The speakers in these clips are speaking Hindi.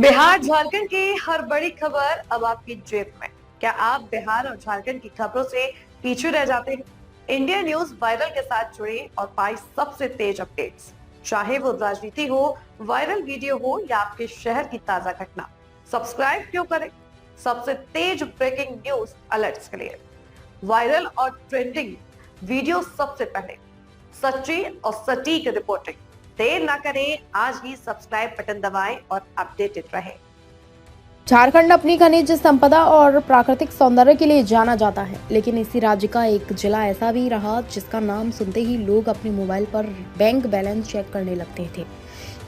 बिहार झारखंड की हर बड़ी खबर अब आपकी जेब में। क्या आप बिहार और झारखंड की खबरों से पीछे रह जाते हैं? इंडिया न्यूज वायरल के साथ जुड़े और पाई सबसे तेज अपडेट्स। चाहे वो राजनीति हो, वायरल वीडियो हो या आपके शहर की ताजा घटना, सब्सक्राइब क्यों करें? सबसे तेज ब्रेकिंग न्यूज अलर्ट्स के लिए वायरल और ट्रेंडिंग वीडियो सबसे पहले, सच्ची और सटीक रिपोर्टिंग। देर ना करें, आज ही सब्सक्राइब बटन दबाएं और अपडेटेड रहें। झारखंड अपनी खनिज संपदा और प्राकृतिक सौंदर्य के लिए जाना जाता है, लेकिन इसी राज्य का एक जिला ऐसा भी रहा जिसका नाम सुनते ही लोग अपने मोबाइल पर बैंक बैलेंस चेक करने लगते थे।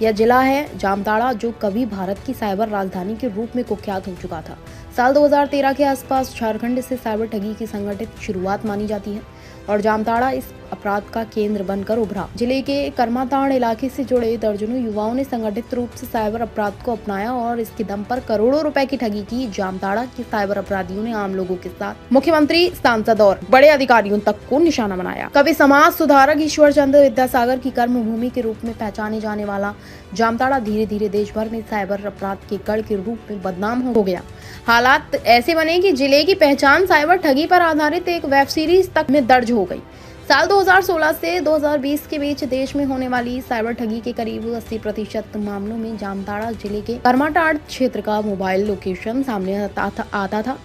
यह जिला है जामताड़ा, जो कभी भारत की साइबर राजधानी के रूप में कुख्यात हो चुका था। साल 2013 के आसपास झारखंड से साइबर ठगी की संगठित शुरुआत मानी जाती है और जामताड़ा इस अपराध का केंद्र बनकर उभरा। जिले के करमाताड़ इलाके से जुड़े दर्जनों युवाओं ने संगठित रूप से साइबर अपराध को अपनाया और इसके दम पर करोड़ों रुपए की ठगी की। जामताड़ा के साइबर अपराधियों ने आम लोगों के साथ मुख्यमंत्री, सांसद और बड़े अधिकारियों तक को निशाना बनाया। कभी समाज सुधारक ईश्वर चंद्र विद्यासागर की कर्मभूमि के रूप में पहचाने जाने वाला जामताड़ा धीरे धीरे देश भर में साइबर अपराध के गढ़ के रूप में बदनाम हो गया। हालात ऐसे बने कि जिले की पहचान साइबर ठगी पर आधारित एक वेब सीरीज तक में दर्ज हो गई। साल 2016 से 2020 के बीच देश में होने वाली साइबर ठगी के करीब 80% मामलों में जामताड़ा जिले के करमाटाड़ क्षेत्र का मोबाइल लोकेशन सामने आता था।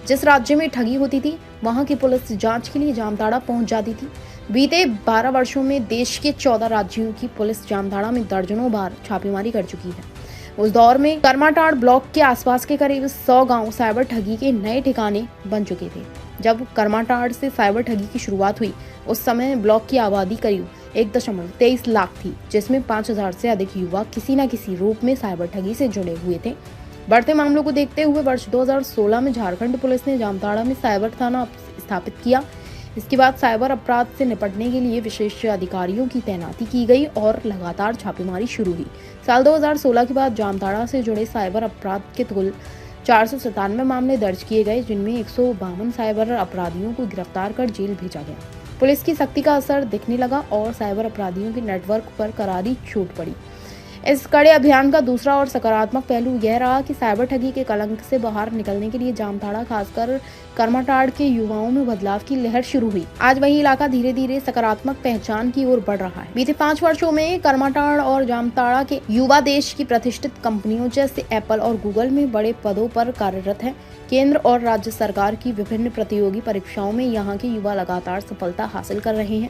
जिस राज्य में ठगी होती थी, वहां की पुलिस जांच के लिए जामताड़ा पहुंच जाती थी। बीते 12 वर्षों में देश के 14 राज्यों की पुलिस जामताड़ा में दर्जनों बार छापेमारी कर चुकी है। उस दौर में करमाटाड़ ब्लॉक के आसपास के करीब 100 गांव साइबर ठगी के नए ठिकाने बन चुके थे। जब करमाटाड़ से साइबर ठगी की शुरुआत हुई, उस समय ब्लॉक की आबादी करीब 1.23 लाख थी, जिसमें 5000 से अधिक युवा किसी न किसी रूप में साइबर ठगी से जुड़े हुए थे। बढ़ते मामलों को देखते हुए वर्ष 2016 में झारखंड पुलिस ने जामताड़ा में साइबर थाना स्थापित किया। इसके बाद साइबर अपराध से निपटने के लिए विशेष अधिकारियों की तैनाती की गई और लगातार छापेमारी शुरू हुई। साल 2016 के बाद जामताड़ा से जुड़े साइबर अपराध के कुल 497 मामले दर्ज किए गए, जिनमें 152 साइबर अपराधियों को गिरफ्तार कर जेल भेजा गया। पुलिस की सख्ती का असर दिखने लगा और साइबर अपराधियों के नेटवर्क पर करारी छूट पड़ी। इस कड़े अभियान का दूसरा और सकारात्मक पहलू यह रहा कि साइबर ठगी के कलंक से बाहर निकलने के लिए जामताड़ा, खासकर करमाटाड़ के युवाओं में बदलाव की लहर शुरू हुई। आज वही इलाका धीरे धीरे सकारात्मक पहचान की ओर बढ़ रहा है। बीते 5 वर्षों में करमाटाड़ और जामताड़ा के युवा देश की प्रतिष्ठित कंपनियों जैसे एप्पल और गूगल में बड़े पदों पर कार्यरत हैं। केंद्र और राज्य सरकार की विभिन्न प्रतियोगी परीक्षाओं में यहाँ के युवा लगातार सफलता हासिल कर रहे हैं।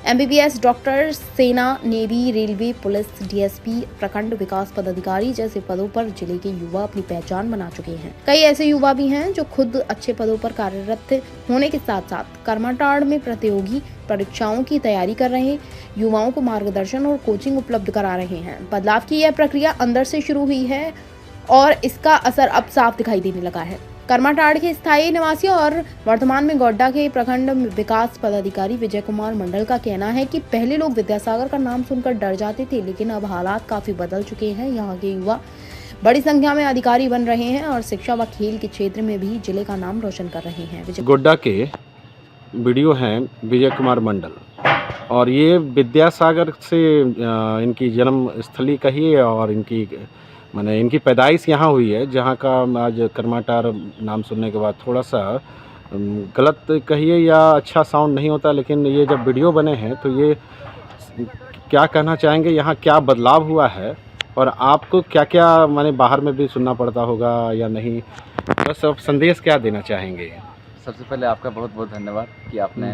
MBBS डॉक्टर, सेना, नेवी, रेलवे, पुलिस, DSP, प्रखंड विकास पदाधिकारी जैसे पदों पर जिले के युवा अपनी पहचान बना चुके हैं। कई ऐसे युवा भी हैं जो खुद अच्छे पदों पर कार्यरत होने के साथ साथ करमाटाड़ में प्रतियोगी परीक्षाओं की तैयारी कर रहे युवाओं को मार्गदर्शन और कोचिंग उपलब्ध करा रहे हैं। बदलाव की यह प्रक्रिया अंदर से शुरू हुई है और इसका असर अब साफ दिखाई देने लगा है। करमाटाड़ के स्थायी निवासी और वर्तमान में गोड्डा के प्रखंड विकास पदाधिकारी विजय कुमार मंडल का कहना है कि पहले लोग विद्यासागर का नाम सुनकर डर जाते थे, लेकिन अब हालात काफी बदल चुके हैं। यहाँ के युवा बड़ी संख्या में अधिकारी बन रहे हैं और शिक्षा व खेल के क्षेत्र में भी जिले का नाम रोशन कर रहे हैं। गोड्डा के वीडियो हैं विजय कुमार मंडल, और ये विद्यासागर से इनकी जन्म स्थली कहिए और इनकी पैदाइश यहाँ हुई है, जहाँ का आज करमाटाड़ नाम सुनने के बाद थोड़ा सा गलत कहिए या अच्छा साउंड नहीं होता, लेकिन ये जब वीडियो बने हैं तो ये क्या कहना चाहेंगे, यहाँ क्या बदलाव हुआ है और आपको क्या क्या बाहर में भी सुनना पड़ता होगा या नहीं, बस अब संदेश क्या देना चाहेंगे? सबसे पहले आपका बहुत बहुत धन्यवाद कि आपने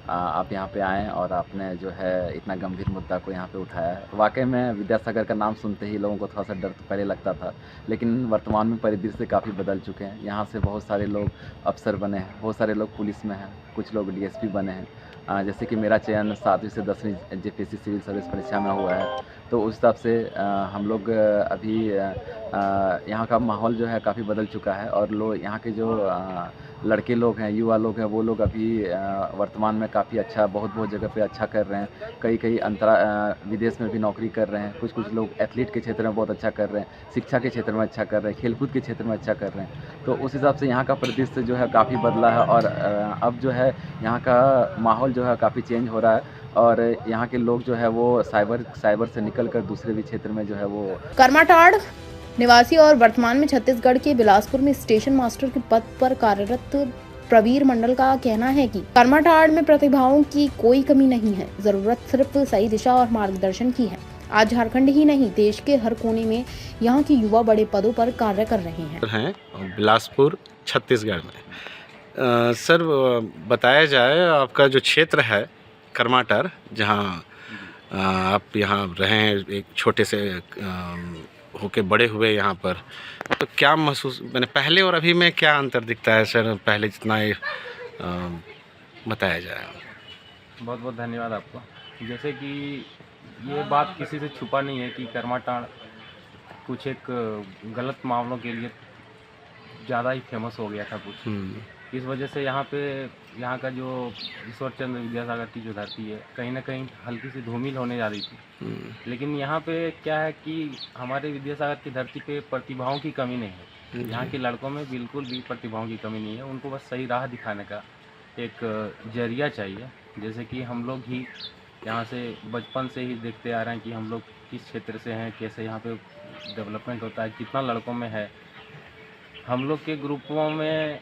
आप यहाँ पे आए और आपने जो है इतना गंभीर मुद्दा को यहाँ पे उठाया है। वाकई में विद्यासागर का नाम सुनते ही लोगों को थोड़ा सा डर तो पहले लगता था, लेकिन वर्तमान में परिदृश्य काफ़ी बदल चुके हैं। यहाँ से बहुत सारे लोग अफसर बने हैं, बहुत सारे लोग पुलिस में हैं, कुछ लोग DSP बने हैं। जैसे कि मेरा चयन 7वीं से 10वीं JPSC सिविल सर्विस परीक्षा में हुआ है, तो उस हिसाब से हम लोग अभी यहाँ का माहौल जो है काफ़ी बदल चुका है और यहाँ के जो लड़के लोग हैं, युवा लोग हैं, वो लोग अभी वर्तमान में काफ़ी अच्छा बहुत जगह पे अच्छा कर रहे हैं। कई विदेश में भी नौकरी कर रहे हैं। कुछ लोग एथलीट के क्षेत्र में बहुत अच्छा कर रहे हैं, शिक्षा के क्षेत्र में अच्छा कर रहे हैं, खेलकूद के क्षेत्र में अच्छा कर रहे हैं। तो उस हिसाब से यहाँ का परिदृश्य जो है काफ़ी बदला है और अब जो है यहाँ का माहौल जो है काफ़ी चेंज हो रहा है और यहाँ के लोग जो है वो साइबर से निकल कर दूसरे भी क्षेत्र में जो है वो करमाटाड़ निवासी और वर्तमान में छत्तीसगढ़ के बिलासपुर में स्टेशन मास्टर के पद पर कार्यरत प्रवीर मंडल का कहना है कि कर्मठाड़ में प्रतिभाओं की कोई कमी नहीं है, जरूरत सिर्फ सही दिशा और मार्गदर्शन की है। आज झारखंड ही नहीं, देश के हर कोने में यहाँ के युवा बड़े पदों पर कार्य कर रहे हैं। बिलासपुर छत्तीसगढ़ में सर बताया जाए, आपका जो क्षेत्र है कर्माटाड़, जहाँ आप यहाँ रहे हैं, एक छोटे से होके बड़े हुए यहाँ पर, तो क्या महसूस, मैंने पहले और अभी में क्या अंतर दिखता है सर, पहले जितना बताया जाए। बहुत बहुत धन्यवाद आपको। जैसे कि ये बात किसी से छुपा नहीं है कि कर्माटाड़ कुछ एक गलत मामलों के लिए ज़्यादा ही फेमस हो गया था कुछ। इस वजह से यहाँ का जो ईश्वर चंद्र विद्यासागर की जो धरती है, कहीं ना कहीं हल्की सी धूमिल होने जा रही थी। लेकिन यहाँ पे क्या है कि हमारे विद्यासागर की धरती पे प्रतिभाओं की कमी नहीं है। यहाँ के लड़कों में बिल्कुल भी प्रतिभाओं की कमी नहीं है। उनको बस सही राह दिखाने का एक जरिया चाहिए। जैसे कि हम लोग ही यहाँ से बचपन से ही देखते आ रहे हैं कि हम लोग किस क्षेत्र से हैं, कैसे यहाँ पे डेवलपमेंट होता है, कितना लड़कों में है। हम लोग के ग्रुपों में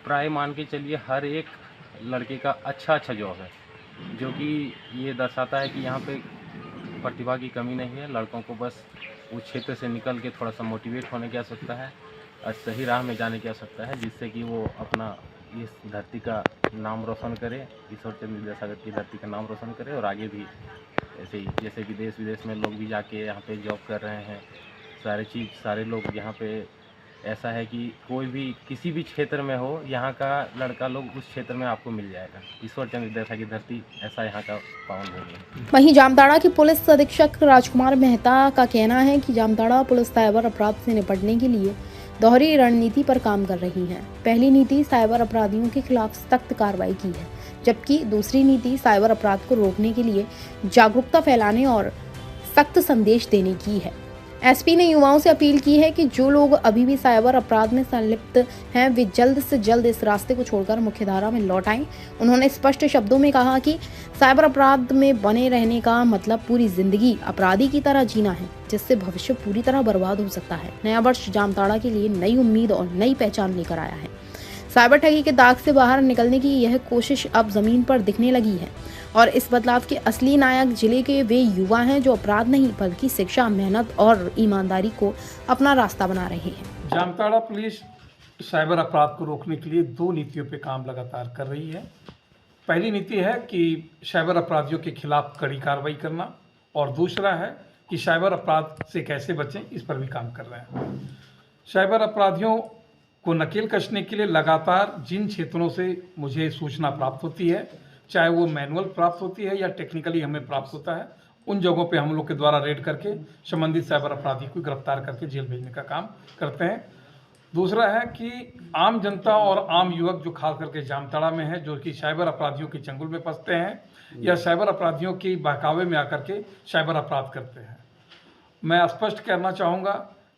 प्राय मान के चलिए हर एक लड़के का अच्छा जॉब है, जो कि ये दर्शाता है कि यहाँ पे प्रतिभा की कमी नहीं है। लड़कों को बस उस क्षेत्र से निकल के थोड़ा सा मोटिवेट होने की आवश्यकता है और सही राह में जाने की आवश्यकता है, जिससे कि वो अपना इस धरती का नाम रोशन करे, ईश्वर चंद्र विद्यासागर की धरती का नाम रोशन करे और आगे भी ऐसे ही, जैसे कि देश विदेश में लोग भी जाके यहाँ पे जॉब कर रहे हैं। सारे लोग यहाँ पे ऐसा है कि कोई भी किसी भी क्षेत्र में हो, यहाँ का लड़का लोग उस क्षेत्र में आपको मिल जाएगा। ईश्वर चंद्र विद्यासागर की धरती ऐसा यहाँ का पावन भूमि है। वहीं जामताड़ा की पुलिस अधीक्षक राजकुमार मेहता का कहना है कि जामताड़ा पुलिस साइबर अपराध से निपटने के लिए दोहरी रणनीति पर काम कर रही है। पहली नीति साइबर अपराधियों के खिलाफ सख्त कार्रवाई की है, जबकि दूसरी नीति साइबर अपराध को रोकने के लिए जागरूकता फैलाने और सख्त संदेश देने की है। एसपी ने युवाओं से अपील की है कि जो लोग अभी भी साइबर अपराध में संलिप्त हैं, वे जल्द से जल्द इस रास्ते को छोड़कर मुख्यधारा में लौट आएं। उन्होंने स्पष्ट शब्दों में कहा कि साइबर अपराध में बने रहने का मतलब पूरी जिंदगी अपराधी की तरह जीना है, जिससे भविष्य पूरी तरह बर्बाद हो सकता है। नया वर्ष जामताड़ा के लिए नई उम्मीद और नई पहचान लेकर आया है। साइबर ठगी के दाग से बाहर निकलने की यह कोशिश अब जमीन पर दिखने लगी है और इस बदलाव के असली नायक जिले के वे युवा हैं जो अपराध नहीं बल्कि शिक्षा, मेहनत और ईमानदारी को अपना रास्ता बना रहे हैं। जामताड़ा पुलिस साइबर अपराध को रोकने के लिए 2 नीतियों पे काम लगातार कर रही है। पहली नीति है कि साइबर अपराधियों के खिलाफ कड़ी कार्रवाई करना, और दूसरा है कि साइबर अपराध से कैसे बचें, इस पर भी काम कर रहे हैं। साइबर अपराधियों को नकेल कसने के लिए लगातार जिन क्षेत्रों से मुझे सूचना प्राप्त होती है, चाहे वो मैनुअल प्राप्त होती है या टेक्निकली हमें प्राप्त होता है, उन जगहों पे हम लोग के द्वारा रेड करके संबंधित साइबर अपराधी को गिरफ्तार करके जेल भेजने का काम करते हैं। दूसरा है कि आम जनता और आम युवक जो खास करके जामताड़ा में है, जो कि साइबर अपराधियों के चंगुल में फंसते हैं या साइबर अपराधियों के बहकावे में आकर के साइबर अपराध करते हैं। मैं स्पष्ट करना चाहूँगा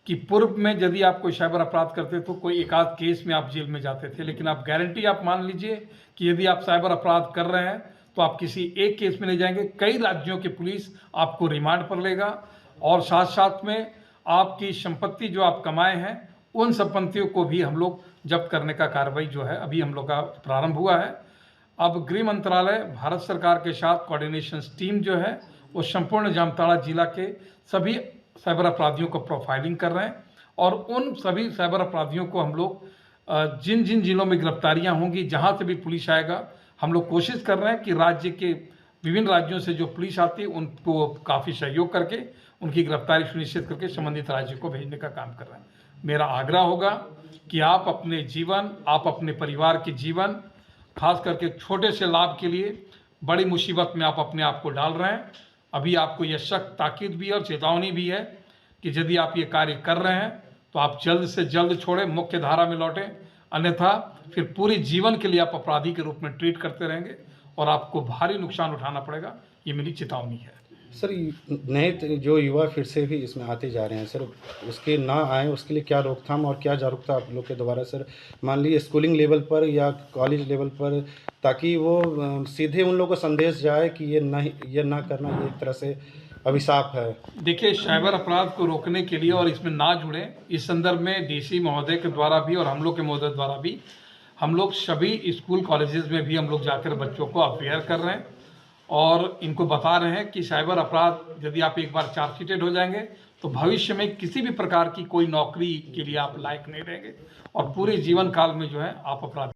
कि पूर्व में यदि आप कोई साइबर अपराध करते तो कोई एक आध केस में आप जेल में जाते थे, लेकिन आप गारंटी आप मान लीजिए कि यदि आप साइबर अपराध कर रहे हैं तो आप किसी एक केस में नहीं जाएंगे, कई राज्यों की पुलिस आपको रिमांड पर लेगा और साथ साथ में आपकी संपत्ति जो आप कमाए हैं उन संपत्तियों को भी हम लोग जब्त करने का कार्रवाई जो है अभी हम लोग का प्रारंभ हुआ है। अब गृह मंत्रालय भारत सरकार के साथ कोऑर्डिनेशन टीम जो है वो संपूर्ण जामताड़ा जिला के सभी साइबर अपराधियों को प्रोफाइलिंग कर रहे हैं और उन सभी साइबर अपराधियों को हम लोग जिन जिन जिलों में गिरफ्तारियां होंगी, जहां से भी पुलिस आएगा, हम लोग कोशिश कर रहे हैं कि राज्य के विभिन्न राज्यों से जो पुलिस आती है उनको काफ़ी सहयोग करके उनकी गिरफ्तारी सुनिश्चित करके संबंधित राज्य को भेजने का काम कर रहे हैं। मेरा आग्रह होगा कि आप अपने जीवन, आप अपने परिवार के जीवन, खास करके छोटे से लाभ के लिए बड़ी मुसीबत में आप अपने आप को डाल रहे हैं। अभी आपको यह सख्त ताकीद भी और चेतावनी भी है कि यदि आप ये कार्य कर रहे हैं तो आप जल्द से जल्द छोड़ें, मुख्य धारा में लौटें, अन्यथा फिर पूरे जीवन के लिए आप अपराधी के रूप में ट्रीट करते रहेंगे और आपको भारी नुकसान उठाना पड़ेगा। ये मेरी चेतावनी है। सर, नए जो युवा फिर से भी इसमें आते जा रहे हैं सर, उसके ना आए उसके लिए क्या रोकथाम और क्या जागरूकता आप लोग के द्वारा सर, मान लीजिए स्कूलिंग लेवल पर या कॉलेज लेवल पर, ताकि वो सीधे उन लोगों को संदेश जाए कि ये ना करना, ये एक तरह से अभिशाप है। देखिए, साइबर अपराध को रोकने के लिए और इसमें ना जुड़े, इस संदर्भ में डीसी महोदय के द्वारा भी और हम लोग के महोदय द्वारा भी हम लोग सभी स्कूल कॉलेजेस में भी हम लोग जाकर बच्चों को अवेयर कर रहे हैं और इनको बता रहे हैं कि साइबर अपराध यदि आप एक बार चार्जशीटेड हो जाएंगे तो भविष्य में किसी भी प्रकार की कोई नौकरी के लिए आप लायक नहीं रहेंगे और पूरे जीवन काल में जो है आप अपराध